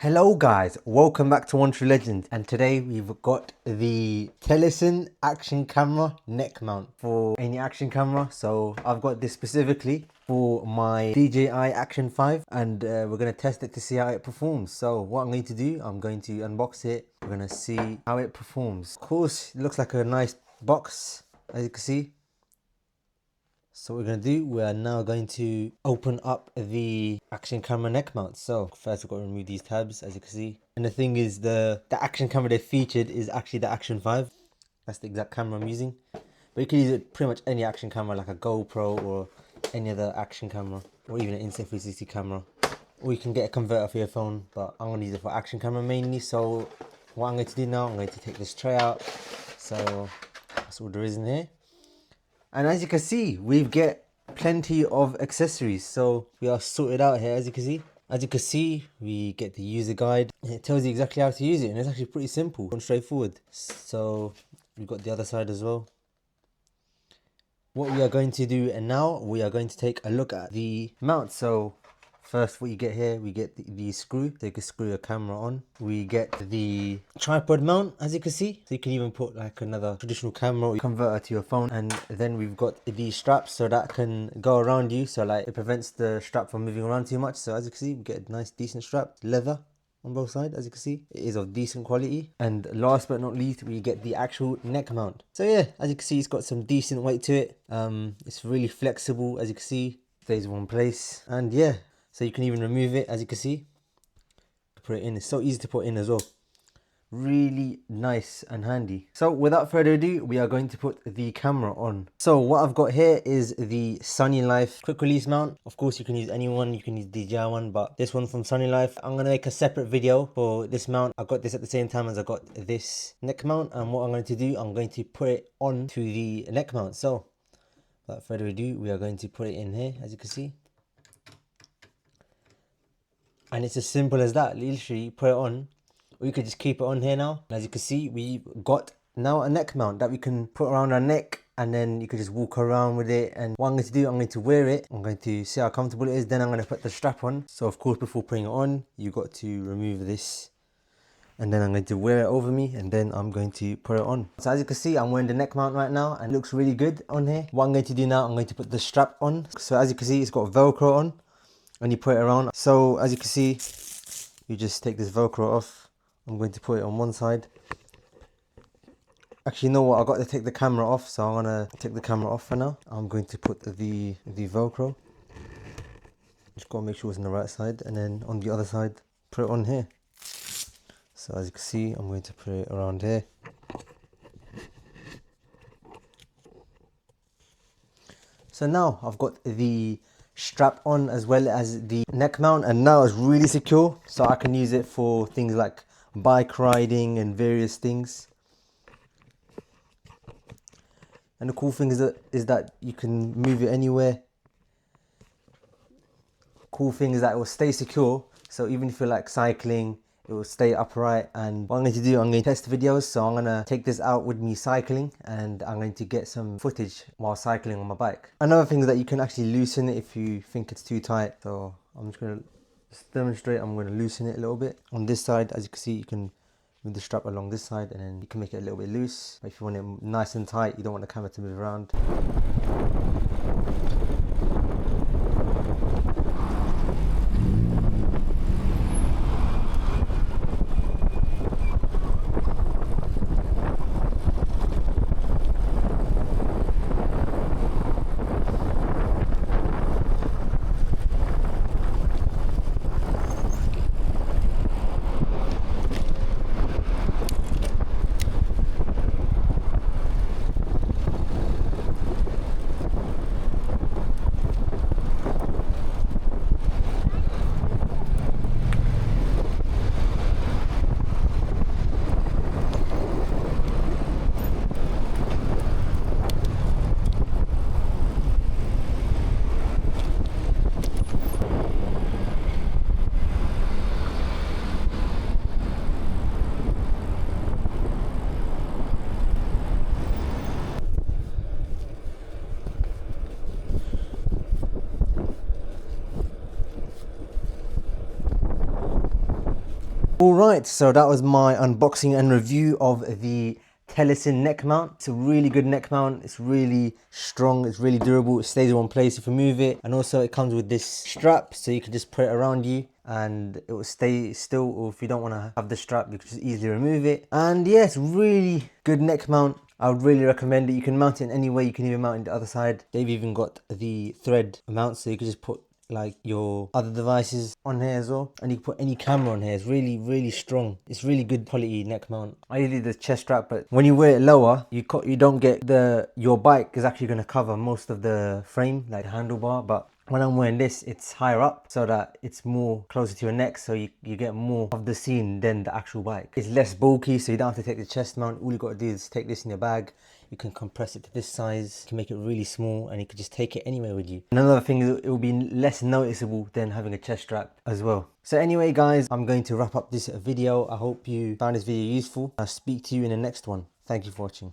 Hello guys, welcome back to One True Legend, and today we've got the TELESIN action camera neck mount for any action camera. So I've got this specifically for my DJI Action 5 and we're going to test it to see how it performs. So what I'm going to do, I'm going to unbox it, we're going to see how it performs. Of course, it looks like a nice box as you can see. So what we're going to do, we are now going to open up the action camera neck mount. So first we've got to remove these tabs as you can see. And the thing is, the action camera they featured is actually the Action 5. That's the exact camera I'm using. But you can use it pretty much any action camera like a GoPro or any other action camera. Or even an Insta360 camera. Or you can get a converter for your phone. But I'm going to use it for action camera mainly. So what I'm going to do now, I'm going to take this tray out. So that's all there is in here. And as you can see, we get plenty of accessories. So we are sorted out here as you can see. As you can see, we get the user guide. It tells you exactly how to use it, and it's actually pretty simple and straightforward. So we've got the other side as well. What we are going to do and now, we are going to take a look at the mount. So first what you get here, we get the screw, so you can screw your camera on. We get the tripod mount as you can see, so you can even put like another traditional camera or converter to your phone. And then we've got the straps so that can go around you, so like it prevents the strap from moving around too much. So as you can see, we get a nice decent strap, leather on both sides. As you can see, it is of decent quality. And last but not least, we get the actual neck mount. So yeah, as you can see, it's got some decent weight to it. It's really flexible as you can see, stays in one place. And yeah, so you can even remove it as you can see, put it in. It's so easy to put in as well, really nice and handy. So without further ado, we are going to put the camera on. So what I've got here is the Sunny Life quick release mount. Of course you can use any one, you can use DJI one, but this one from Sunny Life, I'm going to make a separate video for this mount. I got this at the same time as I got this neck mount, and what I'm going to do, I'm going to put it on to the neck mount. So without further ado, we are going to put it in here as you can see. And it's as simple as that. Literally put it on, or you could just keep it on here now. As you can see, we've got now a neck mount that we can put around our neck, and then you could just walk around with it. And what I'm going to do, I'm going to wear it, I'm going to see how comfortable it is, then I'm going to put the strap on. So of course, before putting it on, you got to remove this, and then I'm going to wear it over me, and then I'm going to put it on. So as you can see, I'm wearing the neck mount right now, and it looks really good on here. What I'm going to do now, I'm going to put the strap on. So as you can see, it's got Velcro on, and you put it around. So as you can see, you just take this Velcro off. I'm going to put it on one side. Actually, you know what? I've got to take the camera off, so I'm going to take the camera off for now. I'm going to put the Velcro. Just got to make sure it's on the right side, and then on the other side, put it on here. So as you can see, I'm going to put it around here. So now I've got the strap on as well as the neck mount, and now it's really secure, so I can use it for things like bike riding and various things. And the cool thing is that you can move it anywhere. Cool thing is that it will stay secure, so even if you're like cycling, it will stay upright. And what I'm going to do, I'm going to test videos. So I'm going to take this out with me cycling, and I'm going to get some footage while cycling on my bike. Another thing is that you can actually loosen it if you think it's too tight. So I'm just going to demonstrate. I'm going to loosen it a little bit. On this side, as you can see, you can move the strap along this side, and then you can make it a little bit loose. But if you want it nice and tight, you don't want the camera to move around. Alright, so that was my unboxing and review of the TELESIN neck mount. It's a really good neck mount. It's really strong, it's really durable, it stays in one place if you move it, and also it comes with this strap so you can just put it around you and it will stay still, or if you don't want to have the strap you can just easily remove it. And yeah, it's really good neck mount. I would really recommend it. You can mount it in any way. You can even mount it the other side. They've even got the thread mount so you can just put like your other devices on here as well, and you can put any camera on here. It's really strong. It's really good quality neck mount. I usually do the chest strap, but when you wear it lower, you don't get your bike is actually going to cover most of the frame, like the handlebar. But when I'm wearing this, it's higher up so that it's more closer to your neck, so you get more of the scene than the actual bike. It's less bulky, so you don't have to take the chest mount. All you got to do is take this in your bag. You can compress it to this size, you can make it really small, and you can just take it anywhere with you. And another thing is it will be less noticeable than having a chest strap as well. So anyway guys, I'm going to wrap up this video. I hope you found this video useful. I'll speak to you in the next one. Thank you for watching.